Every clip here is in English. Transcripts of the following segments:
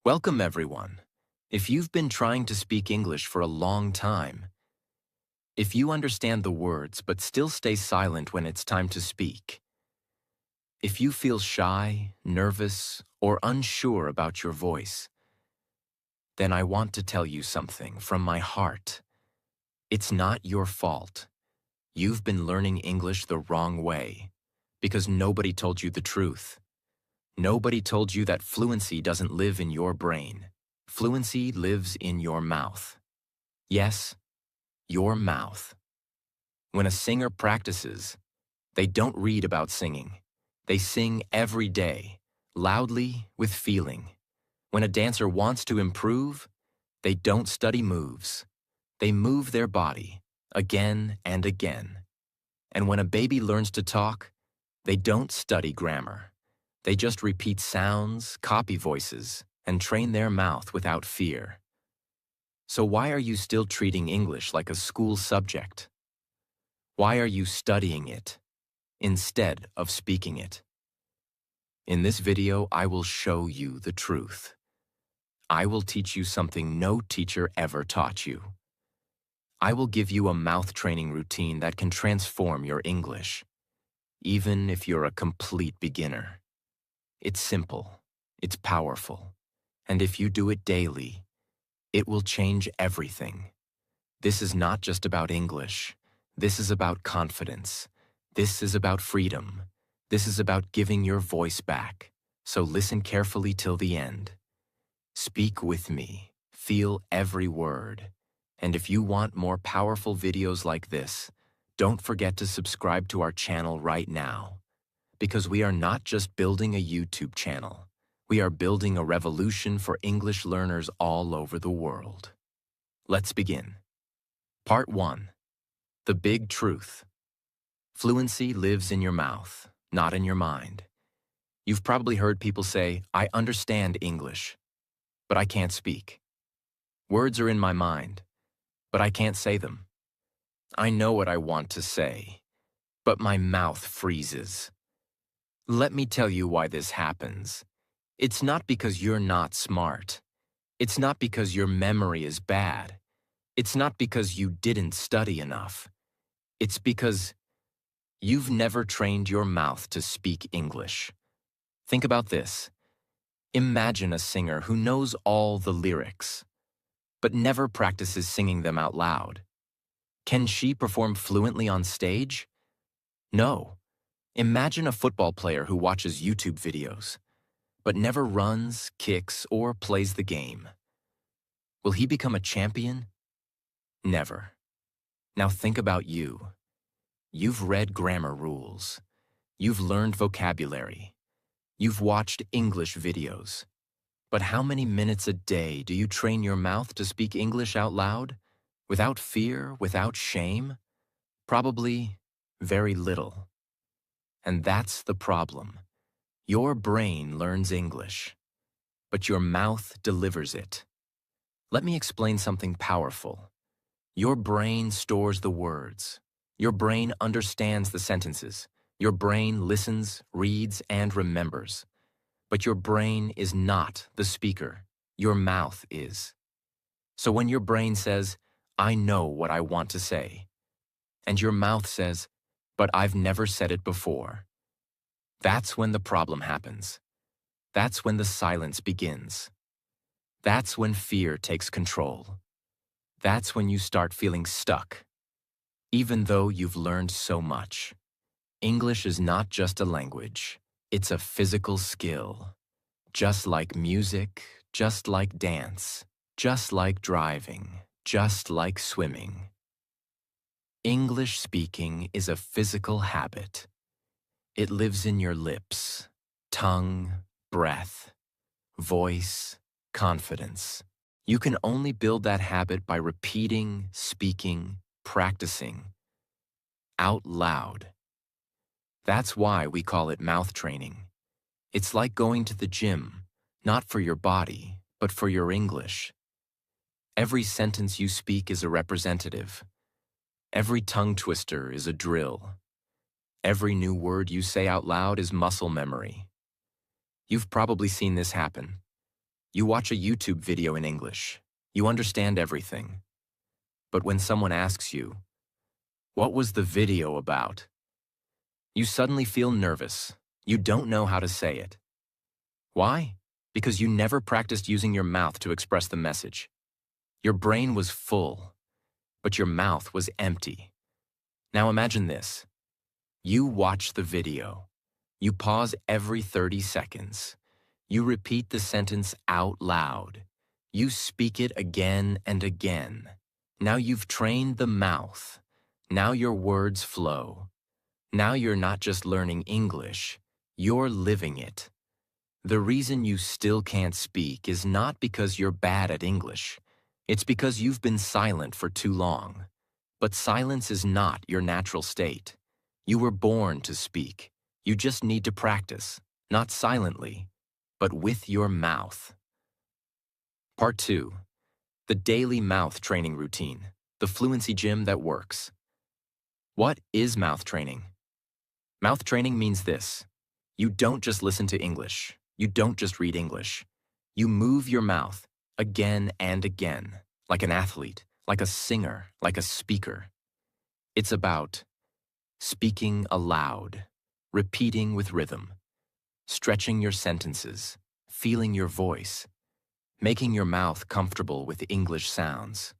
Welcome, everyone. If you've been trying to speak English for a long time, if you understand the words but still stay silent when it's time to speak, if you feel shy, nervous, or unsure about your voice, then I want to tell you something from my heart. It's not your fault. You've been learning English the wrong way because nobody told you the truth. Nobody told you that fluency doesn't live in your brain. Fluency lives in your mouth. Yes, your mouth. When a singer practices, they don't read about singing. They sing every day, loudly, with feeling. When a dancer wants to improve, they don't study moves. They move their body, again and again. And when a baby learns to talk, they don't study grammar. They just repeat sounds, copy voices, and train their mouth without fear. So why are you still treating English like a school subject? Why are you studying it instead of speaking it? In this video, I will show you the truth. I will teach you something no teacher ever taught you. I will give you a mouth training routine that can transform your English, even if you're a complete beginner. It's simple, it's powerful, and if you do it daily, it will change everything. This is not just about English. This is about confidence. This is about freedom. This is about giving your voice back. So listen carefully till the end. Speak with me. Feel every word. And if you want more powerful videos like this, don't forget to subscribe to our channel right now. Because we are not just building a YouTube channel. We are building a revolution for English learners all over the world. Let's begin. Part 1. The big truth. Fluency lives in your mouth, not in your mind. You've probably heard people say, "I understand English, but I can't speak. Words are in my mind, but I can't say them. I know what I want to say, but my mouth freezes." Let me tell you why this happens. It's not because you're not smart. It's not because your memory is bad. It's not because you didn't study enough. It's because you've never trained your mouth to speak English. Think about this. Imagine a singer who knows all the lyrics, but never practices singing them out loud. Can she perform fluently on stage? No. Imagine a football player who watches YouTube videos, but never runs, kicks, or plays the game. Will he become a champion? Never. Now think about you. You've read grammar rules. You've learned vocabulary. You've watched English videos. But how many minutes a day do you train your mouth to speak English out loud? Without fear, without shame? Probably very little. And that's the problem. Your brain learns English, but your mouth delivers it. Let me explain something powerful. Your brain stores the words. Your brain understands the sentences. Your brain listens, reads, and remembers. But your brain is not the speaker. Your mouth is. So when your brain says, "I know what I want to say," and your mouth says, "But I've never said it before," that's when the problem happens. That's when the silence begins. That's when fear takes control. That's when you start feeling stuck. Even though you've learned so much, English is not just a language. It's a physical skill. Just like music, just like dance, just like driving, just like swimming. English speaking is a physical habit. It lives in your lips, tongue, breath, voice, confidence. You can only build that habit by repeating, speaking, practicing out loud. That's why we call it mouth training. It's like going to the gym, not for your body, but for your English. Every sentence you speak is a representative. Every tongue twister is a drill. Every new word you say out loud is muscle memory. You've probably seen this happen. You watch a YouTube video in English. You understand everything. But when someone asks you, "What was the video about?" you suddenly feel nervous. You don't know how to say it. Why? Because you never practiced using your mouth to express the message. Your brain was full, but your mouth was empty. Now imagine this. You watch the video. You pause every 30 seconds. You repeat the sentence out loud. You speak it again and again. Now you've trained the mouth. Now your words flow. Now you're not just learning English, you're living it. The reason you still can't speak is not because you're bad at English. It's because you've been silent for too long. But silence is not your natural state. You were born to speak. You just need to practice, not silently, but with your mouth. Part 2. The daily mouth training routine, the fluency gym that works. What is mouth training? Mouth training means this. You don't just listen to English. You don't just read English. You move your mouth again and again, like an athlete, like a singer, like a speaker. It's about speaking aloud, repeating with rhythm, stretching your sentences, feeling your voice, making your mouth comfortable with English sounds.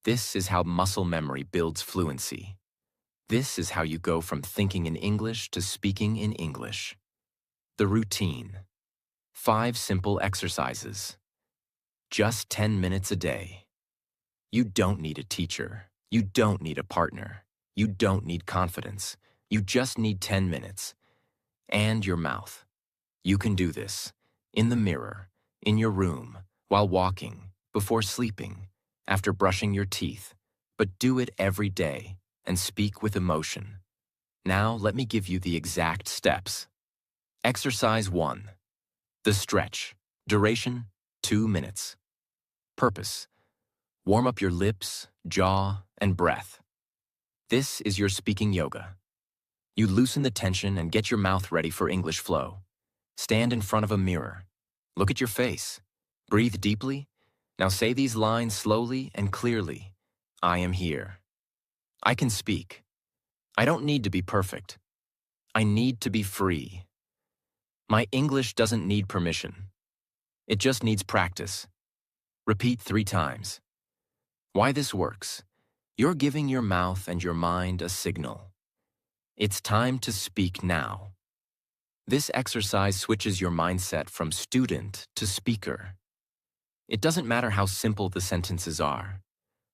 This is how muscle memory builds fluency. This is how you go from thinking in English to speaking in English. The routine. 5 simple exercises. Just 10 minutes a day. You don't need a teacher. You don't need a partner. You don't need confidence. You just need 10 minutes. And your mouth. You can do this. In the mirror, in your room, while walking, before sleeping, after brushing your teeth. But do it every day and speak with emotion. Now let me give you the exact steps. Exercise 1. The stretch. Duration, 2 minutes. Purpose. Warm up your lips, jaw, and breath. This is your speaking yoga. You loosen the tension and get your mouth ready for English flow. Stand in front of a mirror. Look at your face. Breathe deeply. Now say these lines slowly and clearly. I am here. I can speak. I don't need to be perfect. I need to be free. My English doesn't need permission. It just needs practice. Repeat 3 times. Why this works? You're giving your mouth and your mind a signal. It's time to speak now. This exercise switches your mindset from student to speaker. It doesn't matter how simple the sentences are.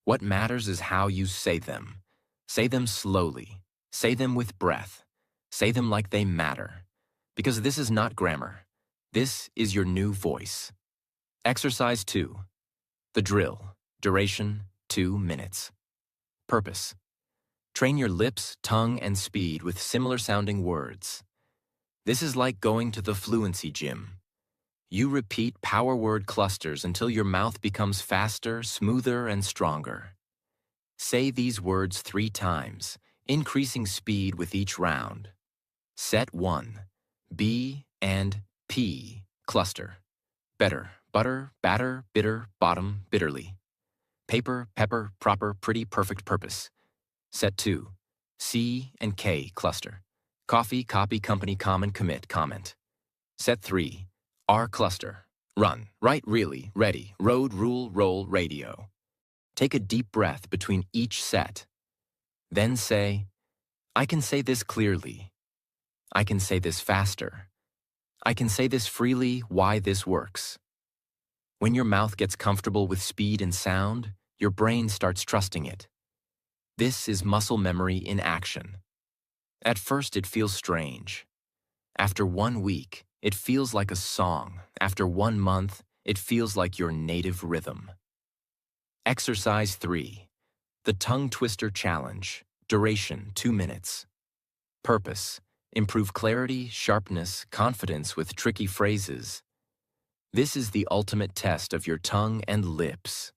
What matters is how you say them. Say them slowly. Say them with breath. Say them like they matter. Because this is not grammar. This is your new voice. Exercise 2. The drill. Duration, 2 minutes. Purpose. Train your lips, tongue, and speed with similar sounding words. This is like going to the fluency gym. You repeat power word clusters until your mouth becomes faster, smoother, and stronger. Say these words 3 times, increasing speed with each round. Set 1. B and P cluster. Better, butter, batter, bitter, bottom, bitterly. Paper, pepper, proper, pretty, perfect, purpose. Set 2. C and K cluster. Coffee, copy, company, common, commit, comment. Set 3. R cluster. Run, right, really, ready, road, rule, roll, radio. Take a deep breath between each set. Then say, I can say this clearly. I can say this faster. I can say this freely, why this works. When your mouth gets comfortable with speed and sound, your brain starts trusting it. This is muscle memory in action. At first, it feels strange. After 1 week, it feels like a song. After 1 month, it feels like your native rhythm. Exercise 3. The Tongue Twister Challenge. Duration, 2 minutes. Purpose. Improve clarity, sharpness, confidence with tricky phrases. This is the ultimate test of your tongue and lips.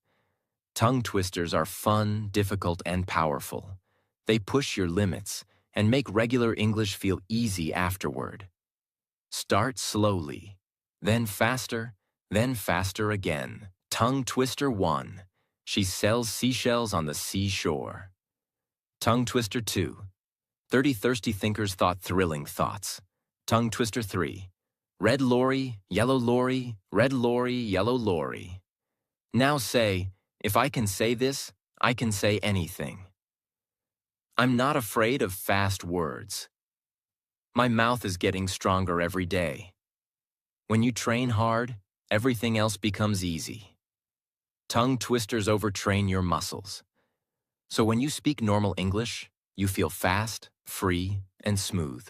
Tongue twisters are fun, difficult, and powerful. They push your limits and make regular English feel easy afterward. Start slowly, then faster, Then faster again. Tongue twister 1. She sells seashells on the seashore. Tongue twister 2. 30 thirsty thinkers thought thrilling thoughts. Tongue twister 3. Red lorry, yellow lorry, red lorry, yellow lorry. Now say, if I can say this, I can say anything. I'm not afraid of fast words. My mouth is getting stronger every day. When you train hard, everything else becomes easy. Tongue twisters overtrain your muscles. So when you speak normal English, you feel fast, free, and smooth.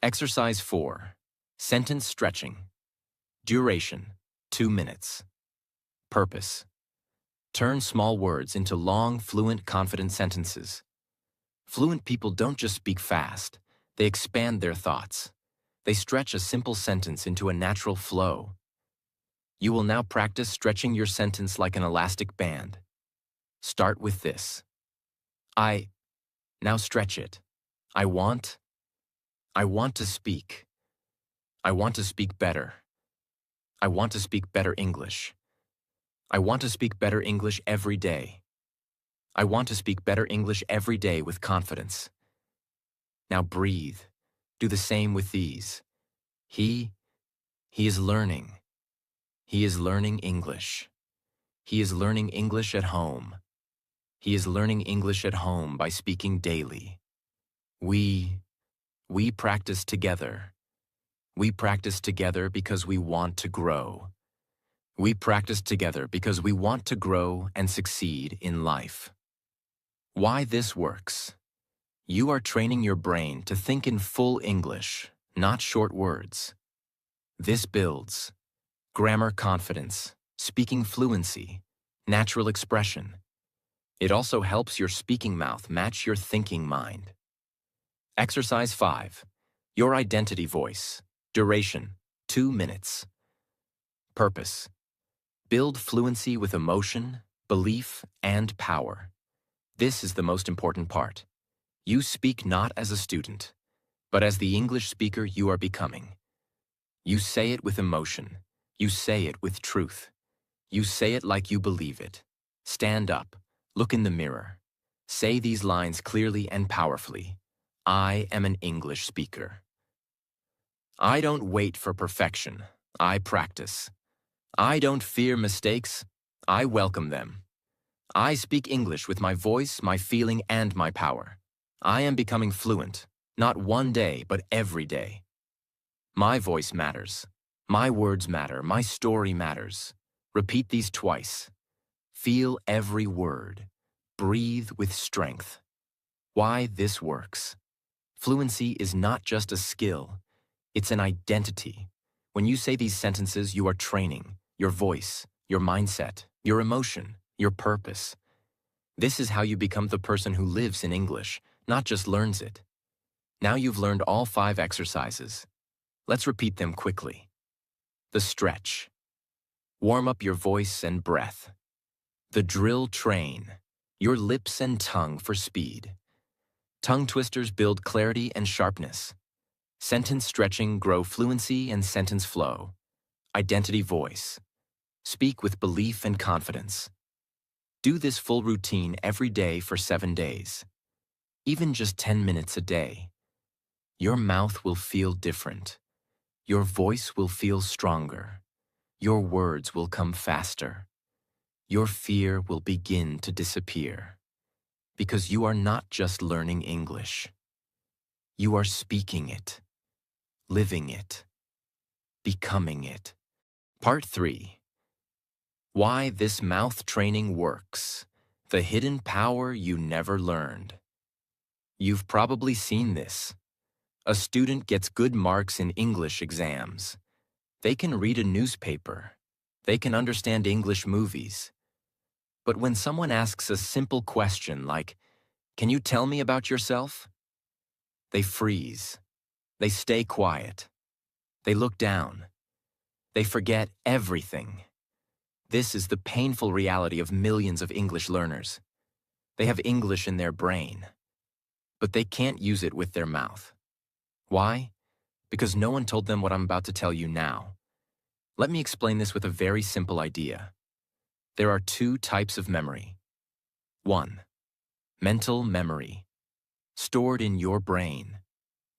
Exercise 4. Sentence stretching. Duration, 2 minutes. Purpose. Turn small words into long, fluent, confident sentences. Fluent people don't just speak fast, they expand their thoughts. They stretch a simple sentence into a natural flow. You will now practice stretching your sentence like an elastic band. Start with this. Now stretch it. I want to speak. I want to speak better. I want to speak better English. I want to speak better English every day. I want to speak better English every day with confidence. Now breathe. Do the same with these. He is learning. He is learning English. He is learning English at home. He is learning English at home by speaking daily. We practice together. We practice together because we want to grow. We practice together because we want to grow and succeed in life. Why this works? You are training your brain to think in full English, not short words. This builds grammar confidence, speaking fluency, natural expression. It also helps your speaking mouth match your thinking mind. Exercise 5. Your identity voice. Duration, 2 minutes. Purpose. Build fluency with emotion, belief, and power. This is the most important part. You speak not as a student, but as the English speaker you are becoming. You say it with emotion. You say it with truth. You say it like you believe it. Stand up. Look in the mirror. Say these lines clearly and powerfully. I am an English speaker. I don't wait for perfection. I practice. I don't fear mistakes. I welcome them. I speak English with my voice, my feeling, and my power. I am becoming fluent, not one day, but every day. My voice matters. My words matter. My story matters. Repeat these twice. Feel every word. Breathe with strength. Why this works. Fluency is not just a skill. It's an identity. When you say these sentences, you are training your voice, your mindset, your emotion, your purpose. This is how you become the person who lives in English, not just learns it. Now you've learned all 5 exercises. Let's repeat them quickly. The stretch. Warm up your voice and breath. The drill train. Your lips and tongue for speed. Tongue twisters build clarity and sharpness. Sentence stretching grow fluency and sentence flow. Identity voice. Speak with belief and confidence. Do this full routine every day for 7 days. Even just 10 minutes a day. Your mouth will feel different. Your voice will feel stronger. Your words will come faster. Your fear will begin to disappear. Because you are not just learning English. You are speaking it, living it, becoming it. Part 3. Why this mouth training works. The hidden power you never learned. You've probably seen this. A student gets good marks in English exams. They can read a newspaper. They can understand English movies. But when someone asks a simple question like, "Can you tell me about yourself?" They freeze. They stay quiet. They look down. They forget everything. This is the painful reality of millions of English learners. They have English in their brain, but they can't use it with their mouth. Why? Because no one told them what I'm about to tell you now. Let me explain this with a very simple idea. There are two types of memory. 1. Mental memory, stored in your brain,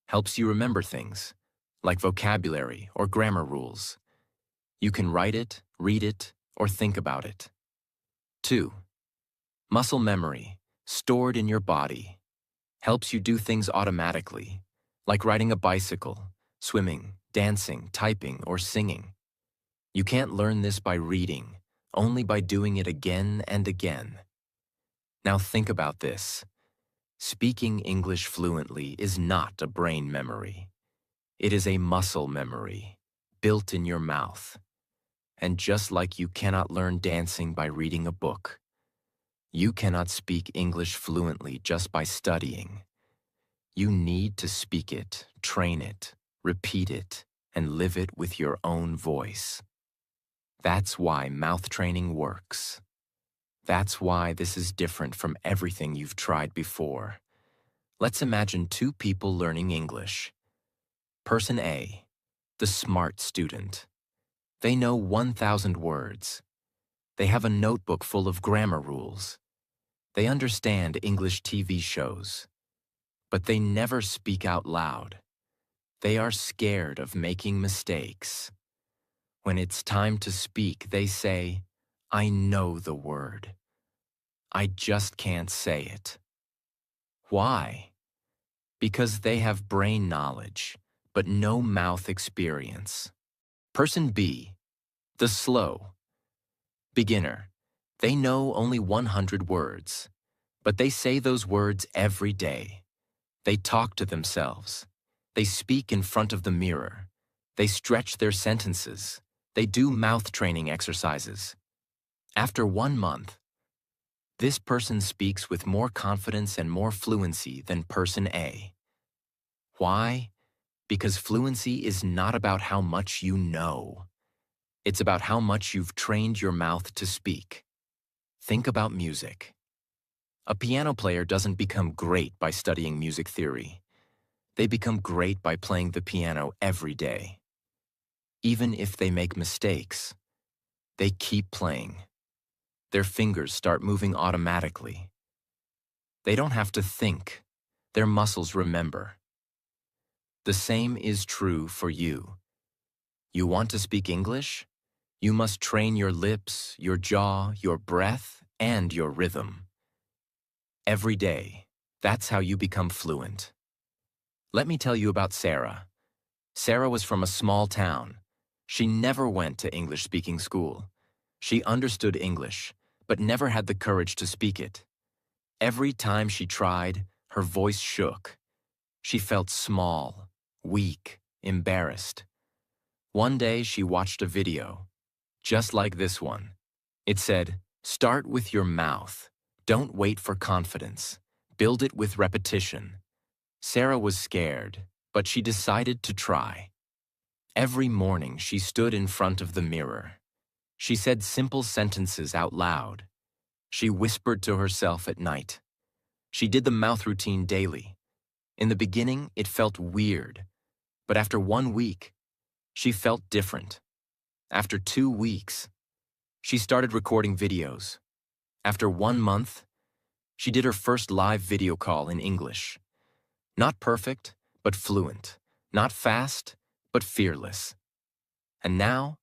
helps you remember things, like vocabulary or grammar rules. You can write it, read it, or think about it. 2. Muscle memory, stored in your body, helps you do things automatically, like riding a bicycle, swimming, dancing, typing, or singing. You can't learn this by reading, only by doing it again and again. Now think about this. Speaking English fluently is not a brain memory. It is a muscle memory, built in your mouth. And just like you cannot learn dancing by reading a book, you cannot speak English fluently just by studying. You need to speak it, train it, repeat it, and live it with your own voice. That's why mouth training works. That's why this is different from everything you've tried before. Let's imagine two people learning English. Person A, the smart student. They know 1,000 words. They have a notebook full of grammar rules. They understand English TV shows. But they never speak out loud. They are scared of making mistakes. When it's time to speak, they say, "I know the word. I just can't say it." Why? Because they have brain knowledge, but no mouth experience. Person B, the slow beginner. They know only 100 words, but they say those words every day. They talk to themselves. They speak in front of the mirror. They stretch their sentences. They do mouth training exercises. After 1 month, this person speaks with more confidence and more fluency than person A. Why? Because fluency is not about how much you know. It's about how much you've trained your mouth to speak. Think about music. A piano player doesn't become great by studying music theory. They become great by playing the piano every day. Even if they make mistakes, they keep playing. Their fingers start moving automatically. They don't have to think. Their muscles remember. The same is true for you. You want to speak English? You must train your lips, your jaw, your breath, and your rhythm. Every day, that's how you become fluent. Let me tell you about Sarah. Sarah was from a small town. She never went to English-speaking school. She understood English, but never had the courage to speak it. Every time she tried, her voice shook. She felt small, weak, embarrassed. One day she watched a video, just like this one. It said, "Start with your mouth. Don't wait for confidence. Build it with repetition." Sarah was scared, but she decided to try. Every morning she stood in front of the mirror. She said simple sentences out loud. She whispered to herself at night. She did the mouth routine daily. In the beginning, it felt weird, but after 1 week, she felt different. After 2 weeks, she started recording videos. After 1 month, she did her first live video call in English. Not perfect, but fluent. Not fast, but fearless. And now,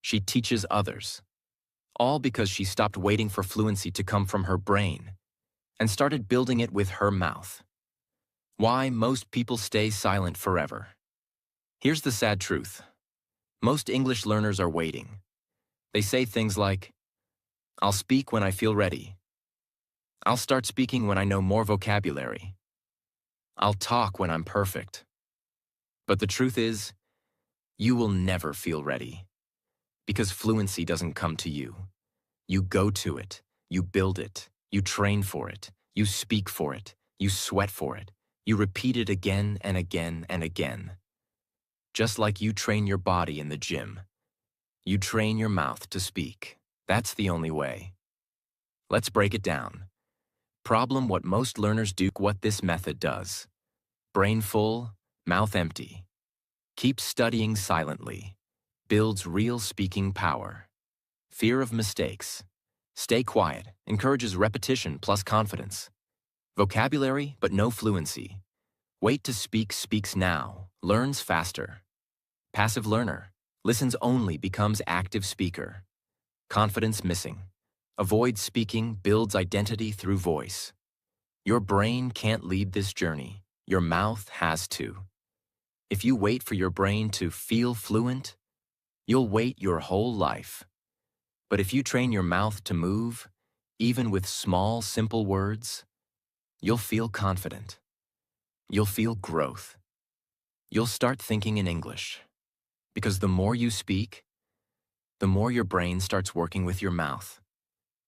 she teaches others. All because she stopped waiting for fluency to come from her brain and started building it with her mouth. Why most people stay silent forever. Here's the sad truth. Most English learners are waiting. They say things like, "I'll speak when I feel ready. I'll start speaking when I know more vocabulary. I'll talk when I'm perfect." But the truth is, you will never feel ready. Because fluency doesn't come to you. You go to it, you build it, you train for it, you speak for it, you sweat for it, you repeat it again and again and again. Just like you train your body in the gym, you train your mouth to speak. That's the only way. Let's break it down. Problem: what most learners do, what this method does. Brain full, mouth empty. Keep studying silently. builds real speaking power. Fear of mistakes. Stay quiet encourages repetition plus confidence. Vocabulary, but no fluency. Wait to speak speaks now, learns faster. Passive learner. Listens only, becomes active speaker. Confidence missing. Avoids speaking, builds identity through voice. Your brain can't lead this journey. Your mouth has to. If you wait for your brain to feel fluent, you'll wait your whole life. But if you train your mouth to move, even with small, simple words, you'll feel confident. You'll feel growth. You'll start thinking in English. Because the more you speak, the more your brain starts working with your mouth.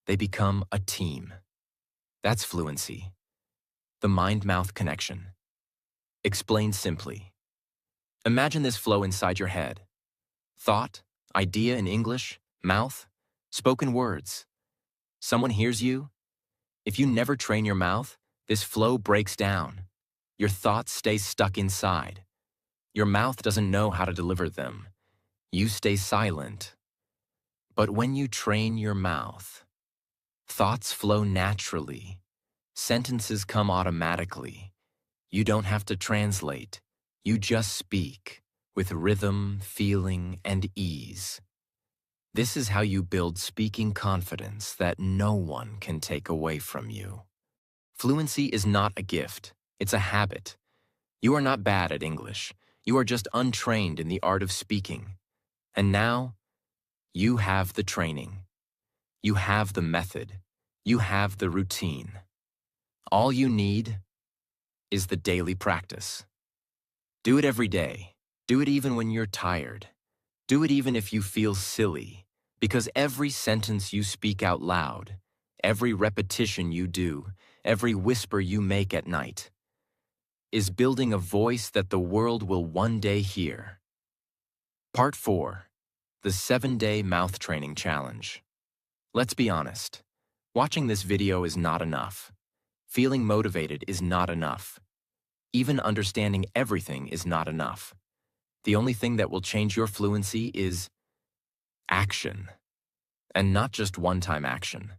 They become a team. That's fluency. The mind-mouth connection. Explained simply. Imagine this flow inside your head. Thought, idea in English, mouth, spoken words. Someone hears you. If you never train your mouth, this flow breaks down. Your thoughts stay stuck inside. Your mouth doesn't know how to deliver them. You stay silent. But when you train your mouth, thoughts flow naturally. Sentences come automatically. You don't have to translate. You just speak with rhythm, feeling, and ease. This is how you build speaking confidence that no one can take away from you. Fluency is not a gift. It's a habit. You are not bad at English. You are just untrained in the art of speaking. And now, you have the training. You have the method. You have the routine. All you need is the daily practice. Do it every day. Do it even when you're tired. Do it even if you feel silly, because every sentence you speak out loud, every repetition you do, every whisper you make at night, is building a voice that the world will one day hear. Part 4. The 7-Day Mouth Training Challenge. Let's be honest. Watching this video is not enough. Feeling motivated is not enough. Even understanding everything is not enough. The only thing that will change your fluency is action. And not just one-time action,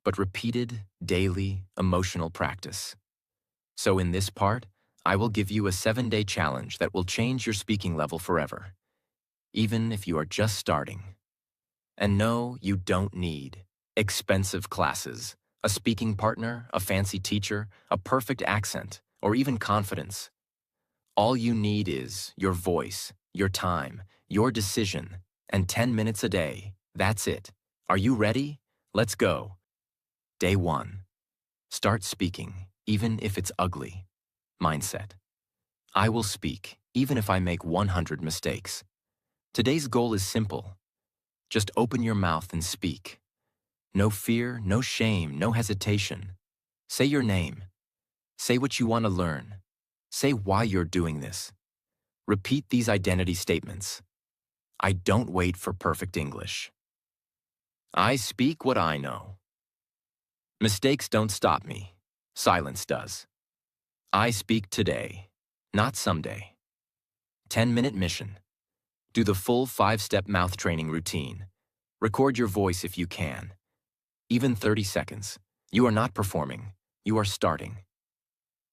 but repeated, daily, emotional practice. So in this part, I will give you a 7-day challenge that will change your speaking level forever, even if you are just starting. And no, you don't need expensive classes, a speaking partner, a fancy teacher, a perfect accent, or even confidence. All you need is your voice, your time, your decision, and 10 minutes a day. That's it. Are you ready? Let's go. Day 1. Start speaking, even if it's ugly. Mindset. I will speak, even if I make 100 mistakes. Today's goal is simple. Just open your mouth and speak. No fear, no shame, no hesitation. Say your name. Say what you want to learn. Say why you're doing this. Repeat these identity statements. I don't wait for perfect English. I speak what I know. Mistakes don't stop me. Silence does. I speak today, not someday. 10-minute mission. Do the full 5-step mouth training routine. Record your voice if you can. Even 30 seconds. You are not performing. You are starting.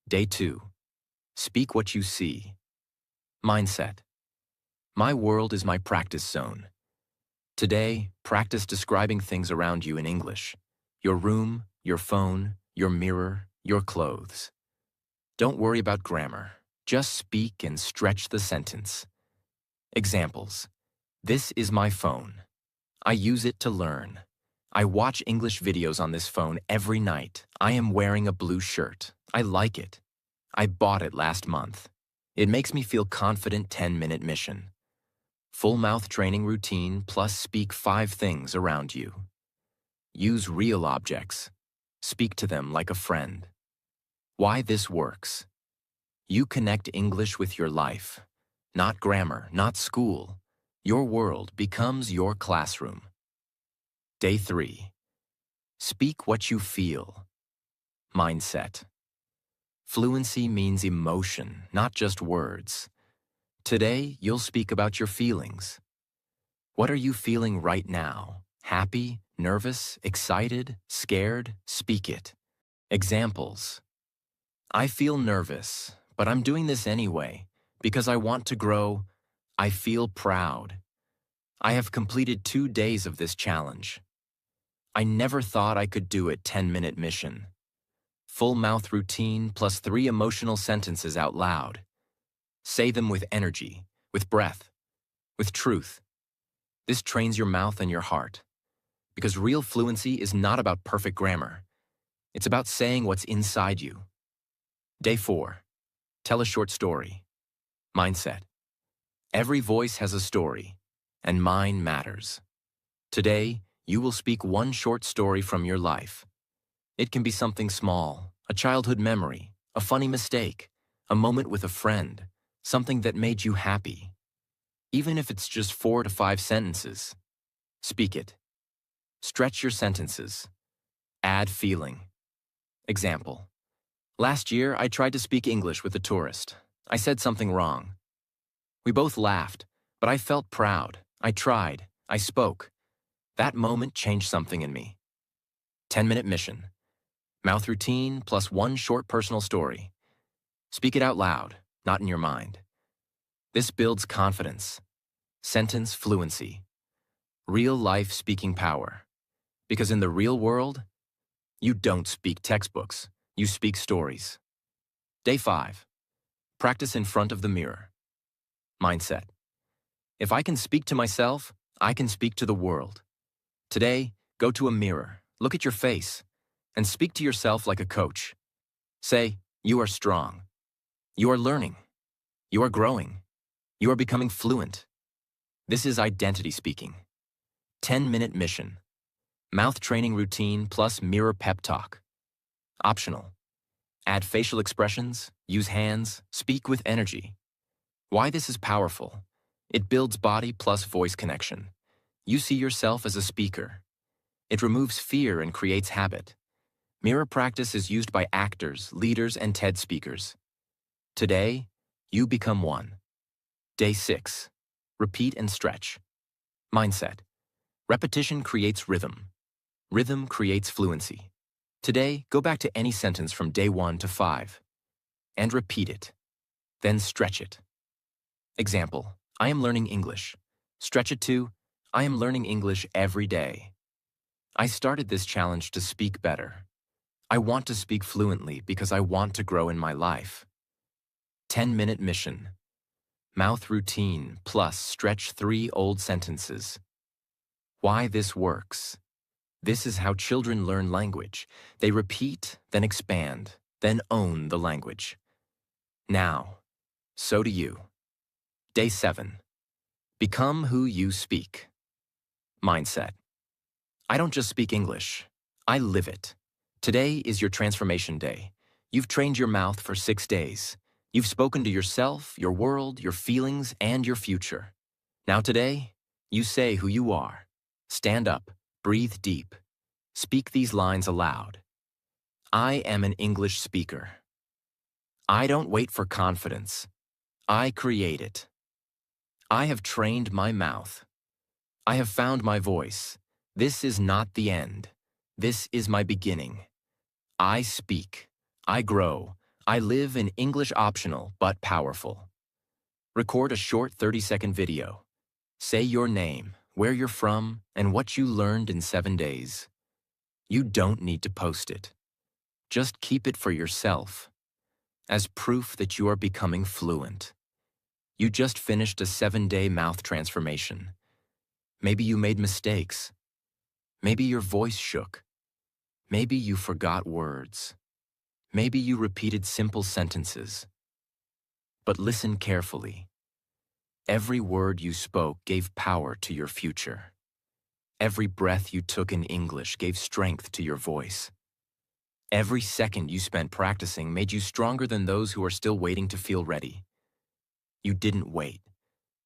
Day 2. Speak what you see. Mindset. My world is my practice zone. Today, practice describing things around you in English. Your room, your phone, your mirror, your clothes. Don't worry about grammar. Just speak and stretch the sentence. Examples. This is my phone. I use it to learn. I watch English videos on this phone every night. I am wearing a blue shirt. I like it. I bought it last month. It makes me feel confident. 10-minute mission. Full mouth training routine plus speak 5 things around you. Use real objects. Speak to them like a friend. Why this works. You connect English with your life. Not grammar, not school. Your world becomes your classroom. Day 3. Speak what you feel. Mindset. Fluency means emotion, not just words. Today, you'll speak about your feelings. What are you feeling right now? Happy, nervous, excited, scared? Speak it. Examples. I feel nervous, but I'm doing this anyway because I want to grow. I feel proud. I have completed 2 days of this challenge. I never thought I could do it. 10-minute mission. Full mouth routine plus 3 emotional sentences out loud. Say them with energy, with breath, with truth. This trains your mouth and your heart. Because real fluency is not about perfect grammar. It's about saying what's inside you. Day 4. Tell a short story. Mindset. Every voice has a story, and mine matters. Today, you will speak one short story from your life. It can be something small, a childhood memory, a funny mistake, a moment with a friend, something that made you happy. Even if it's just 4 to 5 sentences, speak it. Stretch your sentences. Add feeling. Example. Last year, I tried to speak English with a tourist. I said something wrong. We both laughed, but I felt proud. I tried. I spoke. That moment changed something in me. 10-minute mission. Mouth routine plus 1 short personal story. Speak it out loud, not in your mind. This builds confidence. Sentence fluency. Real-life speaking power. Because in the real world, you don't speak textbooks. You speak stories. Day 5. Practice in front of the mirror. Mindset. If I can speak to myself, I can speak to the world. Today, go to a mirror, look at your face, and speak to yourself like a coach. Say, you are strong. You are learning. You are growing. You are becoming fluent. This is identity speaking. 10-minute mission. Mouth training routine plus mirror pep talk. Optional. Add facial expressions, use hands, speak with energy. Why this is powerful? It builds body plus voice connection. You see yourself as a speaker. It removes fear and creates habit. Mirror practice is used by actors, leaders, and TED speakers. Today, you become one. Day 6. Repeat and stretch. Mindset. Repetition creates rhythm. Rhythm creates fluency. Today, go back to any sentence from day 1 to 5 and repeat it. Then stretch it. Example, I am learning English. Stretch it to, I am learning English every day. I started this challenge to speak better. I want to speak fluently because I want to grow in my life. 10-minute mission. Mouth routine plus stretch 3 old sentences. Why this works. This is how children learn language. They repeat, then expand, then own the language. Now, so do you. Day 7. Become who you speak. Mindset. I don't just speak English. I live it. Today is your transformation day. You've trained your mouth for 6 days. You've spoken to yourself, your world, your feelings, and your future. Now today, you say who you are. Stand up. Breathe deep. Speak these lines aloud. I am an English speaker. I don't wait for confidence. I create it. I have trained my mouth. I have found my voice. This is not the end. This is my beginning. I speak. I grow. I live in English optional but powerful. Record a short 30-second video. Say your name, where you're from, and what you learned in 7 days. You don't need to post it. Just keep it for yourself, as proof that you are becoming fluent. You just finished a 7-day mouth transformation. Maybe you made mistakes. Maybe your voice shook. Maybe you forgot words. Maybe you repeated simple sentences. But listen carefully. Every word you spoke gave power to your future. Every breath you took in English gave strength to your voice. Every second you spent practicing made you stronger than those who are still waiting to feel ready. You didn't wait.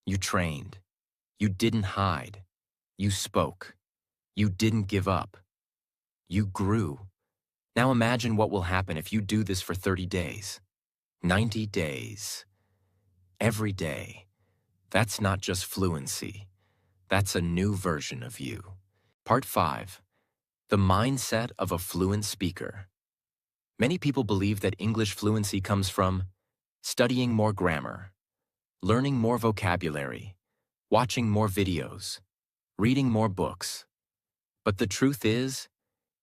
You trained. You didn't hide. You spoke. You didn't give up. You grew. Now imagine what will happen if you do this for 30 days. 90 days. Every day. That's not just fluency. That's a new version of you. Part 5. The mindset of a fluent speaker. Many people believe that English fluency comes from studying more grammar, learning more vocabulary, watching more videos, reading more books. But the truth is,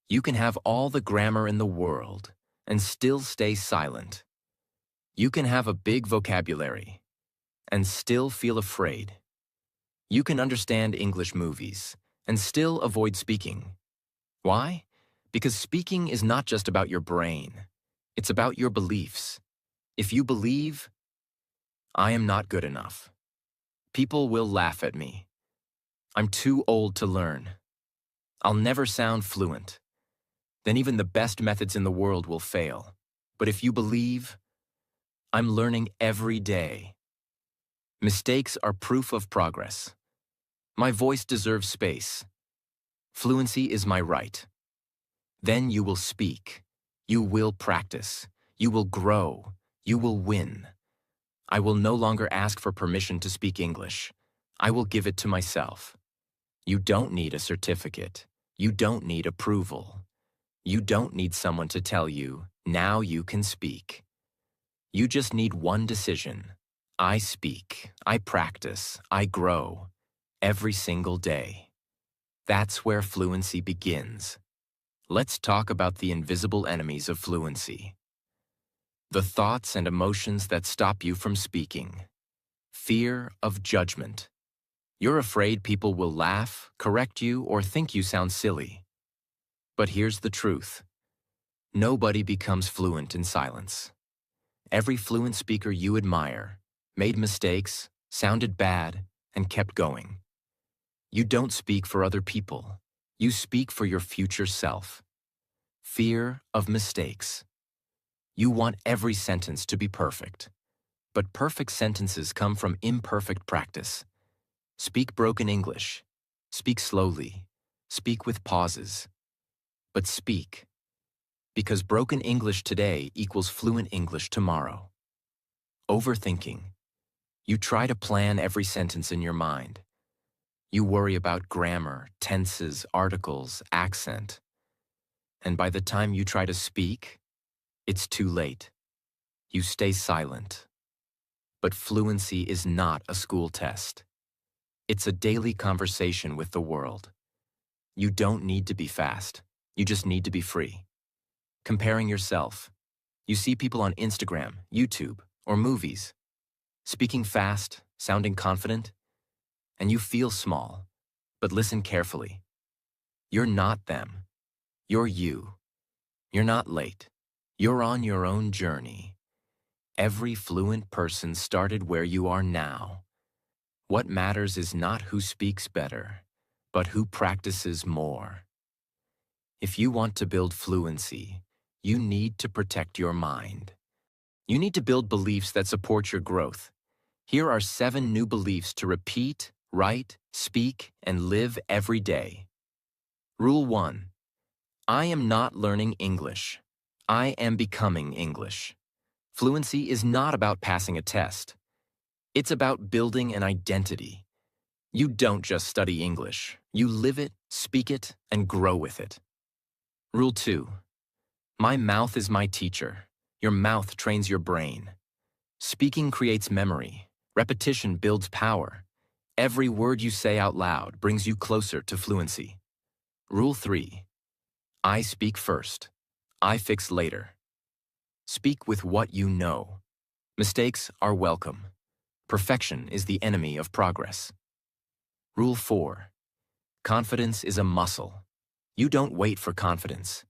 you can have all the grammar in the world and still stay silent. You can have a big vocabulary and still feel afraid. You can understand English movies and still avoid speaking. Why? Because speaking is not just about your brain. It's about your beliefs. If you believe, I am not good enough, people will laugh at me. I'm too old to learn. I'll never sound fluent. Then even the best methods in the world will fail. But if you believe, I'm learning every day. Mistakes are proof of progress. My voice deserves space. Fluency is my right. Then you will speak. You will practice. You will grow. You will win. I will no longer ask for permission to speak English. I will give it to myself. You don't need a certificate. You don't need approval. You don't need someone to tell you, now you can speak. You just need one decision. I speak, I practice, I grow, every single day. That's where fluency begins. Let's talk about the invisible enemies of fluency. The thoughts and emotions that stop you from speaking. Fear of judgment. You're afraid people will laugh, correct you, or think you sound silly. But here's the truth. Nobody becomes fluent in silence. Every fluent speaker you admire made mistakes, sounded bad, and kept going. You don't speak for other people. You speak for your future self. Fear of mistakes. You want every sentence to be perfect. But perfect sentences come from imperfect practice. Speak broken English. Speak slowly. Speak with pauses. But speak. Because broken English today equals fluent English tomorrow. Overthinking. You try to plan every sentence in your mind. You worry about grammar, tenses, articles, accent. And by the time you try to speak, it's too late. You stay silent. But fluency is not a school test. It's a daily conversation with the world. You don't need to be fast. You just need to be free. Comparing yourself. You see people on Instagram, YouTube, or movies, speaking fast, sounding confident, and you feel small. But listen carefully. You're not them. You're you. You're not late. You're on your own journey. Every fluent person started where you are now. What matters is not who speaks better, but who practices more. If you want to build fluency, you need to protect your mind. You need to build beliefs that support your growth. Here are 7 new beliefs to repeat, write, speak, and live every day. Rule 1. I am not learning English. I am becoming English. Fluency is not about passing a test. It's about building an identity. You don't just study English. You live it, speak it, and grow with it. Rule 2. My mouth is my teacher. Your mouth trains your brain. Speaking creates memory. Repetition builds power. Every word you say out loud brings you closer to fluency. Rule 3. I speak first. I fix later. Speak with what you know. Mistakes are welcome. Perfection is the enemy of progress. Rule 4. Confidence is a muscle. You don't wait for confidence.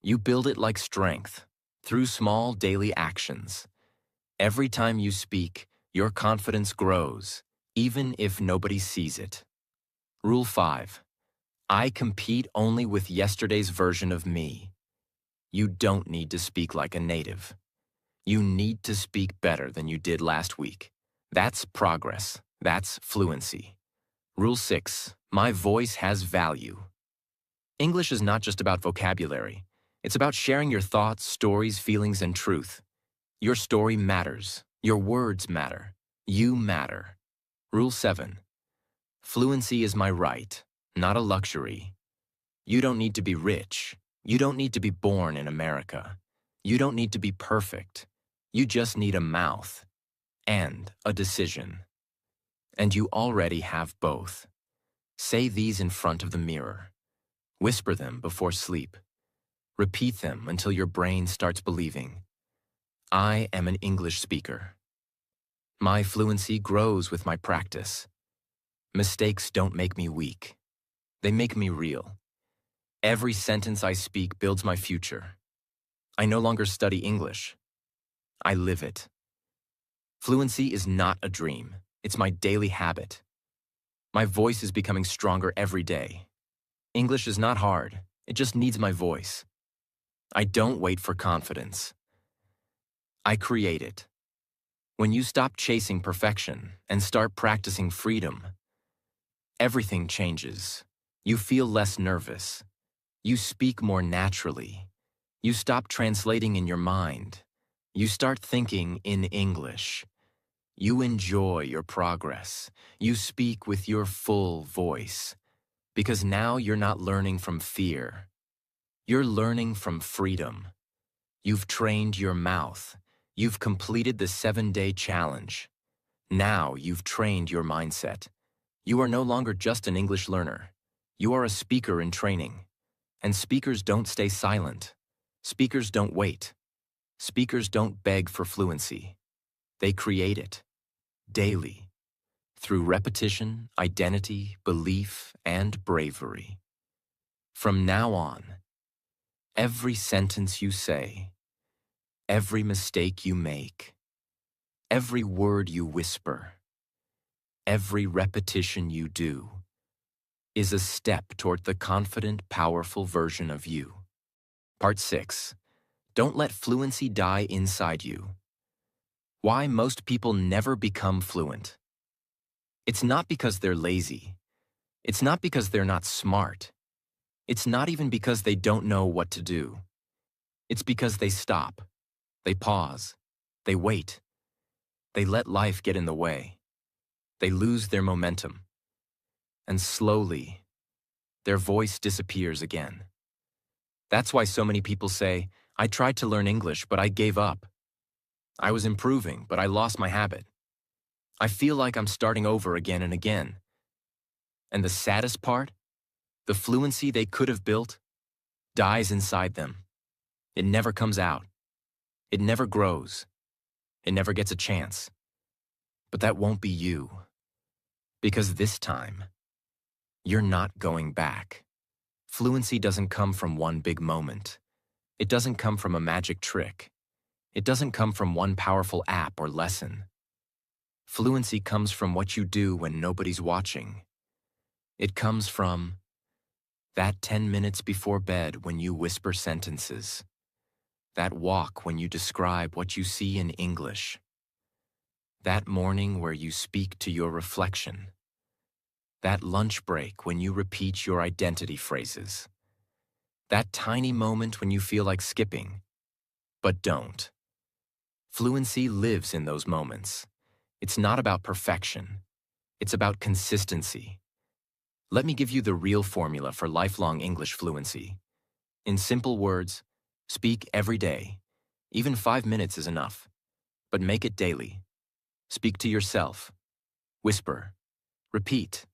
You build it like strength, through small daily actions. Every time you speak, your confidence grows, even if nobody sees it. Rule 5. I compete only with yesterday's version of me. You don't need to speak like a native. You need to speak better than you did last week. That's progress. That's fluency. Rule 6. My voice has value. English is not just about vocabulary. It's about sharing your thoughts, stories, feelings, and truth. Your story matters. Your words matter. You matter. Rule 7. Fluency is my right, not a luxury. You don't need to be rich. You don't need to be born in America. You don't need to be perfect. You just need a mouth and a decision. And you already have both. Say these in front of the mirror. Whisper them before sleep. Repeat them until your brain starts believing. I am an English speaker. My fluency grows with my practice. Mistakes don't make me weak. They make me real. Every sentence I speak builds my future. I no longer study English. I live it. Fluency is not a dream. It's my daily habit. My voice is becoming stronger every day. English is not hard. It just needs my voice. I don't wait for confidence. I create it. When you stop chasing perfection and start practicing freedom, everything changes. You feel less nervous. You speak more naturally. You stop translating in your mind. You start thinking in English. You enjoy your progress. You speak with your full voice. Because now you're not learning from fear. You're learning from freedom. You've trained your mouth. You've completed the 7-day challenge. Now you've trained your mindset. You are no longer just an English learner. You are a speaker in training. And speakers don't stay silent. Speakers don't wait. Speakers don't beg for fluency. They create it. Daily. Through repetition, identity, belief, and bravery. From now on, every sentence you say, every mistake you make, every word you whisper, every repetition you do, is a step toward the confident, powerful version of you. Part 6. Don't let fluency die inside you. Why most people never become fluent. It's not because they're lazy. It's not because they're not smart. It's not even because they don't know what to do. It's because they stop. They pause. They wait. They let life get in the way. They lose their momentum. And slowly, their voice disappears again. That's why so many people say, I tried to learn English, but I gave up. I was improving, but I lost my habit. I feel like I'm starting over again and again. And the saddest part? The fluency they could have built dies inside them. It never comes out. It never grows. It never gets a chance. But that won't be you. Because this time, you're not going back. Fluency doesn't come from one big moment. It doesn't come from a magic trick. It doesn't come from one powerful app or lesson. Fluency comes from what you do when nobody's watching. It comes from that 10 minutes before bed when you whisper sentences. That walk when you describe what you see in English. That morning where you speak to your reflection. That lunch break when you repeat your identity phrases. That tiny moment when you feel like skipping, but don't. Fluency lives in those moments. It's not about perfection. It's about consistency. Let me give you the real formula for lifelong English fluency. In simple words, speak every day. Even 5 minutes is enough. But make it daily. Speak to yourself. Whisper. Repeat.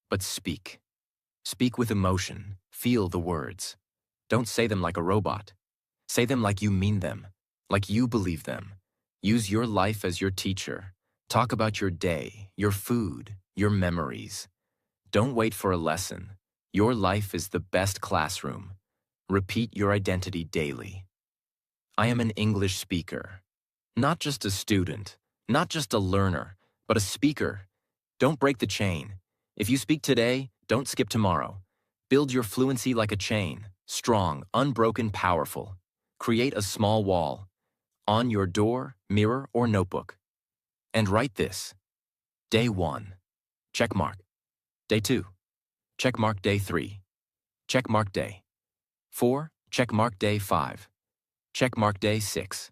But speak. Speak with emotion. Feel the words. Don't say them like a robot. Say them like you mean them, like you believe them. Use your life as your teacher. Talk about your day, your food, your memories. Don't wait for a lesson. Your life is the best classroom. Repeat your identity daily. I am an English speaker. Not just a student, not just a learner, but a speaker. Don't break the chain. If you speak today, don't skip tomorrow. Build your fluency like a chain, strong, unbroken, powerful. Create a small wall, on your door, mirror, or notebook. And write this. Day 1, check mark. Day 2, check mark. Day 3, check mark. Day 4, check mark. Day 5, check mark. Day 6,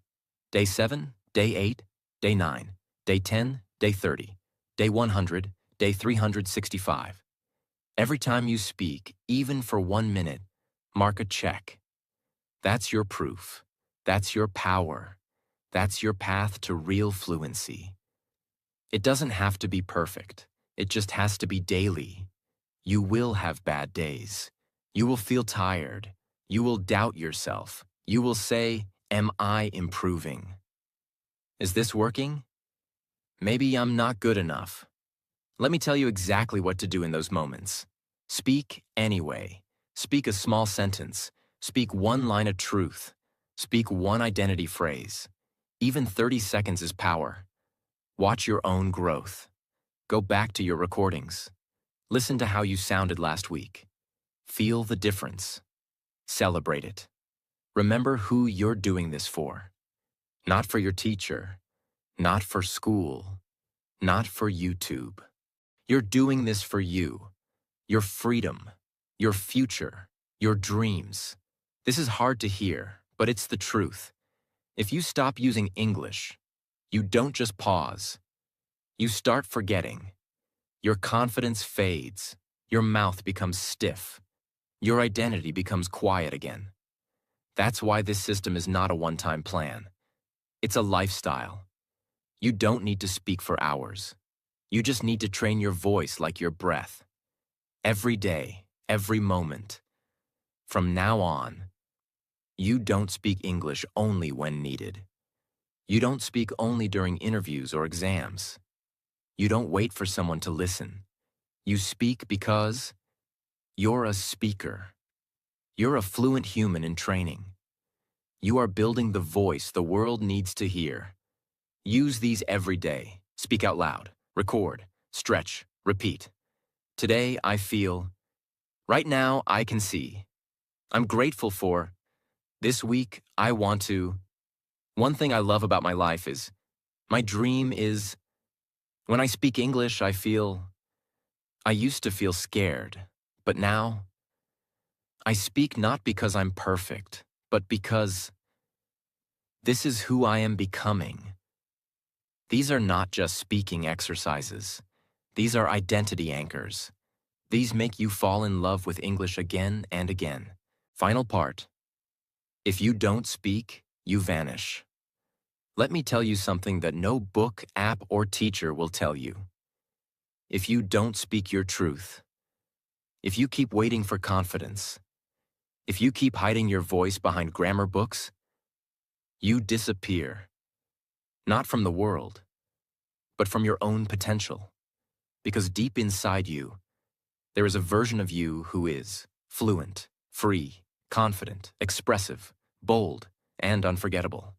Day 7, Day 8, Day 9, Day 10, Day 30, Day 100, Day 365. Every time you speak, even for 1 minute, mark a check. That's your proof. That's your power. That's your path to real fluency. It doesn't have to be perfect. It just has to be daily. You will have bad days. You will feel tired. You will doubt yourself. You will say, "Am I improving? Is this working? Maybe I'm not good enough." Let me tell you exactly what to do in those moments. Speak anyway. Speak a small sentence. Speak one line of truth. Speak one identity phrase. Even 30 seconds is power. Watch your own growth. Go back to your recordings. Listen to how you sounded last week. Feel the difference. Celebrate it. Remember who you're doing this for. Not for your teacher. Not for school. Not for YouTube. You're doing this for you. Your freedom. Your future. Your dreams. This is hard to hear, but it's the truth. If you stop using English, you don't just pause. You start forgetting. Your confidence fades. Your mouth becomes stiff. Your identity becomes quiet again. That's why this system is not a one-time plan. It's a lifestyle. You don't need to speak for hours. You just need to train your voice like your breath. Every day, every moment. From now on, you don't speak English only when needed. You don't speak only during interviews or exams. You don't wait for someone to listen. You speak because you're a speaker. You're a fluent human in training. You are building the voice the world needs to hear. Use these every day. Speak out loud. Record. Stretch. Repeat. Today I feel. Right now I can see. I'm grateful for. This week I want to. One thing I love about my life is. My dream is. When I speak English, I feel. I used to feel scared, but now. I speak not because I'm perfect, but because. This is who I am becoming. These are not just speaking exercises. These are identity anchors. These make you fall in love with English again and again. Final part. If you don't speak, you vanish. Let me tell you something that no book, app, or teacher will tell you. If you don't speak your truth, if you keep waiting for confidence, if you keep hiding your voice behind grammar books, you disappear. Not from the world, but from your own potential. Because deep inside you, there is a version of you who is fluent, free, confident, expressive, bold, and unforgettable.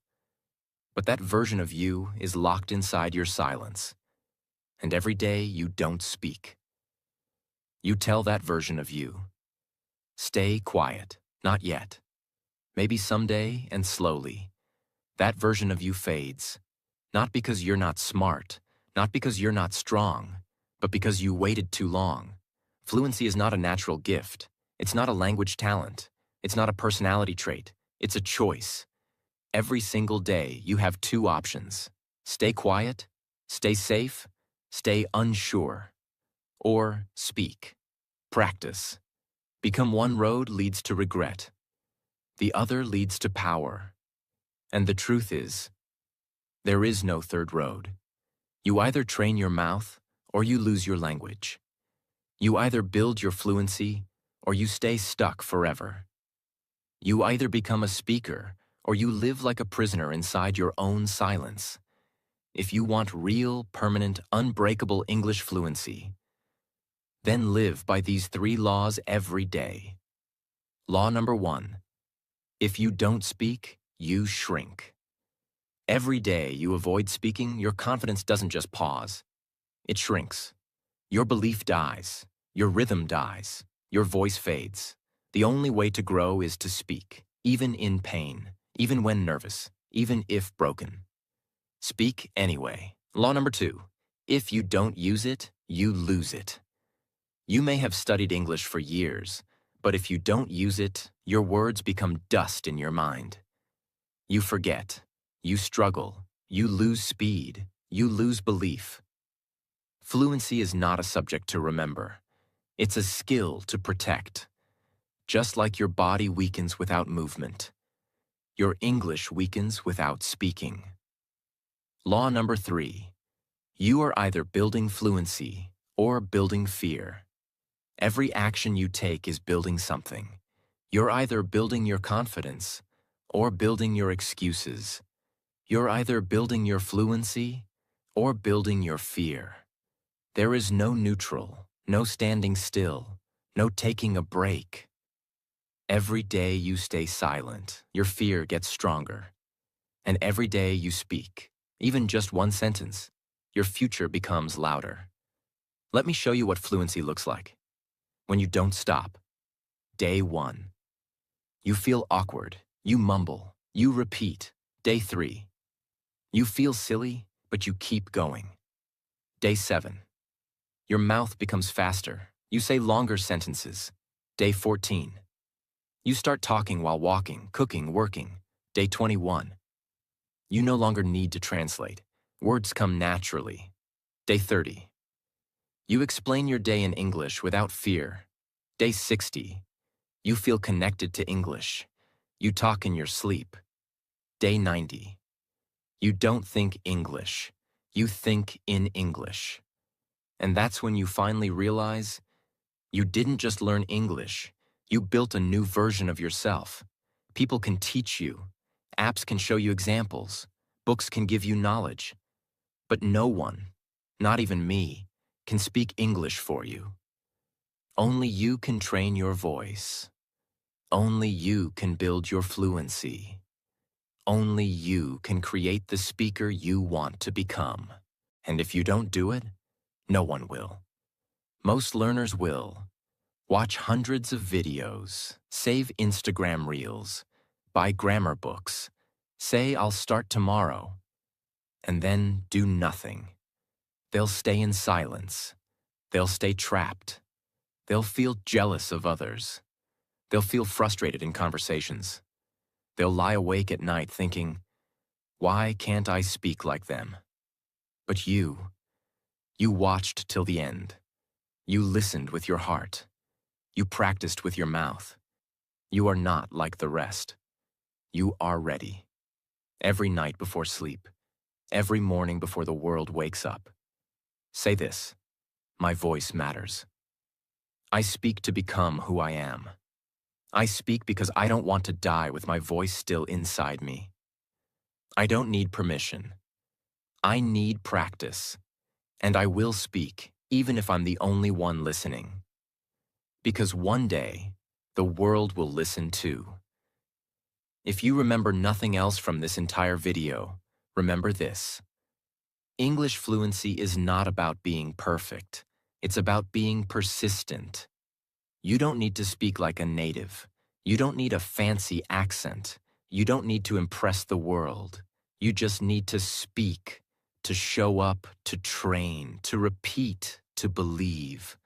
But that version of you is locked inside your silence. And every day you don't speak. You tell that version of you, stay quiet, not yet. Maybe someday and slowly. That version of you fades. Not because you're not smart, not because you're not strong, but because you waited too long. Fluency is not a natural gift. It's not a language talent. It's not a personality trait. It's a choice. Every single day, you have two options. Stay quiet, stay safe, stay unsure. Or speak. Practice. Become one road leads to regret. The other leads to power. And the truth is, there is no third road. You either train your mouth or you lose your language. You either build your fluency or you stay stuck forever. You either become a speaker or you live like a prisoner inside your own silence. If you want real, permanent, unbreakable English fluency, then live by these 3 laws every day. Law number 1. If you don't speak, you shrink. Every day you avoid speaking, your confidence doesn't just pause. It shrinks. Your belief dies. Your rhythm dies. Your voice fades. The only way to grow is to speak, even in pain, even when nervous, even if broken. Speak anyway. Law number 2. If you don't use it, you lose it. You may have studied English for years, but if you don't use it, your words become dust in your mind. You forget. You struggle. You lose speed. You lose belief. Fluency is not a subject to remember. It's a skill to protect. Just like your body weakens without movement, your English weakens without speaking. Law number 3. You are either building fluency or building fear. Every action you take is building something. You're either building your confidence or building your excuses. You're either building your fluency or building your fear. There is no neutral, no standing still, no taking a break. Every day you stay silent, your fear gets stronger. And every day you speak, even just one sentence, your future becomes louder. Let me show you what fluency looks like. When you don't stop. Day 1. You feel awkward, you mumble, you repeat. Day 3. You feel silly, but you keep going. Day 7. Your mouth becomes faster, you say longer sentences. Day 14. You start talking while walking, cooking, working. Day 21. You no longer need to translate. Words come naturally. Day 30. You explain your day in English without fear. Day 60. You feel connected to English. You talk in your sleep. Day 90. You don't think English. You think in English. And that's when you finally realize you didn't just learn English. You built a new version of yourself. People can teach you. Apps can show you examples. Books can give you knowledge. But no one, not even me, can speak English for you. Only you can train your voice. Only you can build your fluency. Only you can create the speaker you want to become. And if you don't do it, no one will. Most learners will. Watch hundreds of videos, save Instagram reels, buy grammar books, say I'll start tomorrow, and then do nothing. They'll stay in silence. They'll stay trapped. They'll feel jealous of others. They'll feel frustrated in conversations. They'll lie awake at night thinking, why can't I speak like them? But you watched till the end. You listened with your heart. You practiced with your mouth. You are not like the rest. You are ready. Every night before sleep. Every morning before the world wakes up. Say this, my voice matters. I speak to become who I am. I speak because I don't want to die with my voice still inside me. I don't need permission. I need practice. And I will speak, even if I'm the only one listening. Because one day, the world will listen too. If you remember nothing else from this entire video, remember this. English fluency is not about being perfect. It's about being persistent. You don't need to speak like a native. You don't need a fancy accent. You don't need to impress the world. You just need to speak, to show up, to train, to repeat, to believe.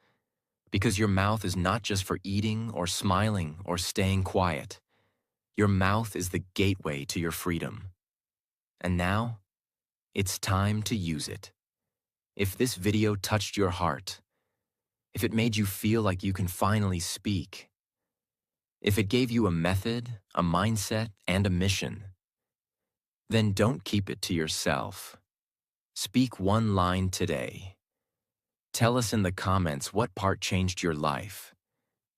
Because your mouth is not just for eating or smiling or staying quiet. Your mouth is the gateway to your freedom. And now, it's time to use it. If this video touched your heart, if it made you feel like you can finally speak, if it gave you a method, a mindset, and a mission, then don't keep it to yourself. Speak one line today. Tell us in the comments what part changed your life.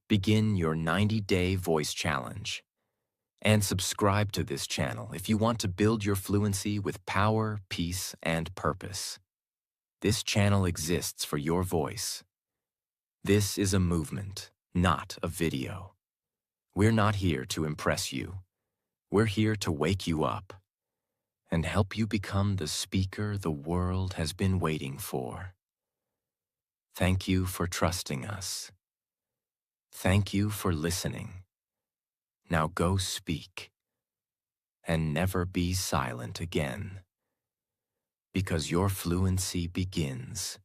Begin your 90-day voice challenge. And subscribe to this channel if you want to build your fluency with power, peace, and purpose. This channel exists for your voice. This is a movement, not a video. We're not here to impress you. We're here to wake you up and help you become the speaker the world has been waiting for. Thank you for trusting us. Thank you for listening. Now go speak and never be silent again, because your fluency begins